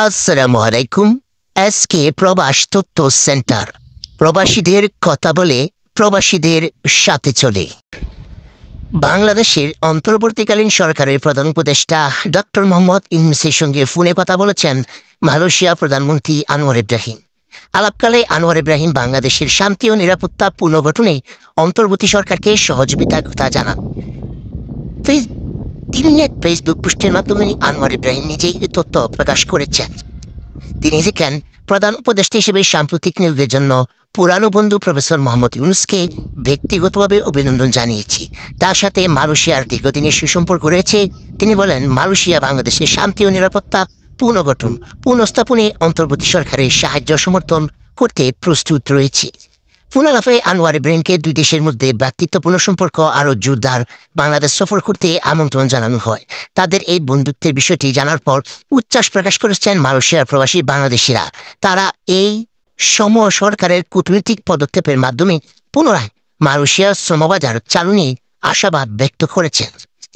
আসসালামু আলাইকুম। এসকে প্রবাস তথ্য সেন্টার প্রবাসীদের কথা বলে, প্রবাসীদের সাথে চলে। বাংলাদেশের অন্তর্বর্তীকালীন সরকারের প্রধান উপদেষ্টা ডক্টর মোহাম্মদ ইউনূসের সঙ্গে ফোনে কথা বলেছেন মালয়েশিয়া প্রধানমন্ত্রী আনোয়ার ইব্রাহিম। আলাপকালে আনোয়ার ইব্রাহিম বাংলাদেশের শান্তি ও নিরাপত্তা পুনর্গঠনে অন্তর্বর্তী সরকারকে সহযোগিতার কথা জানান। তিনি এক ফেসবুক পোস্টের মাধ্যমে আনোয়ার ইব্রাহিম নিজেই এই তথ্য প্রকাশ করেছেন। তিনি লিখেন, প্রধান উপদেষ্টা হিসেবে সাম্প্রতিক নিয়োগের জন্য পুরানো বন্ধু প্রফেসর মোহাম্মদ ইউনূসকে ব্যক্তিগতভাবে অভিনন্দন জানিয়েছি। তার সাথে মালয়েশিয়ার দীর্ঘদিনের সুসম্পর্ক রয়েছে। তিনি বলেন, মালয়েশিয়া বাংলাদেশের শান্তি ও নিরাপত্তা পুনর্গঠন পুনঃস্থাপনে অন্তর্বর্তী সরকারের সাহায্য সমর্থন করতে প্রস্তুত রয়েছে। পুনরালাপে আনোয়ার ইব্রাহিমকে দুই দেশের মধ্যে ভ্রাতৃত্বপূর্ণ সম্পর্ক আরও জোরদার বাংলাদেশ সফর করতে আমন্ত্রণ জানানো হয়। তাদের এই বন্ধুত্বের বিষয়টি জানার পর উচ্ছ্বাস প্রকাশ করেছেন মালয়েশিয়ার প্রবাসী বাংলাদেশিরা। তারা এই সরকারের কূটনৈতিক পদক্ষেপের মাধ্যমে পুনরায় মালয়েশিয়ার শ্রমবাজার চালু নিয়ে আশাবাদ ব্যক্ত করেছেন।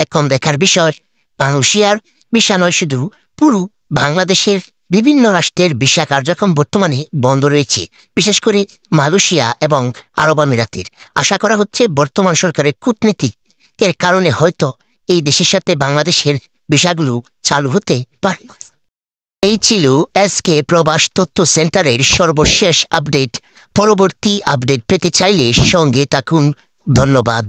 এখন দেখার বিষয়, মালয়েশিয়ার ভিসা নয়, শুধু পুরো বাংলাদেশের বিভিন্ন রাষ্ট্রের ভিসা কার্যক্রম বর্তমানে বন্ধ রয়েছে, বিশেষ করে মালয়েশিয়া এবং আরব আমিরাতের। আশা করা হচ্ছে বর্তমান সরকারের কূটনীতির কারণে হয়তো এই দেশের সাথে বাংলাদেশের ভিসাগুলো চালু হতে পারে। এই ছিল এসকে প্রবাস তথ্য সেন্টারের সর্বশেষ আপডেট। পরবর্তী আপডেট পেতে চাইলে সঙ্গে থাকুন। ধন্যবাদ।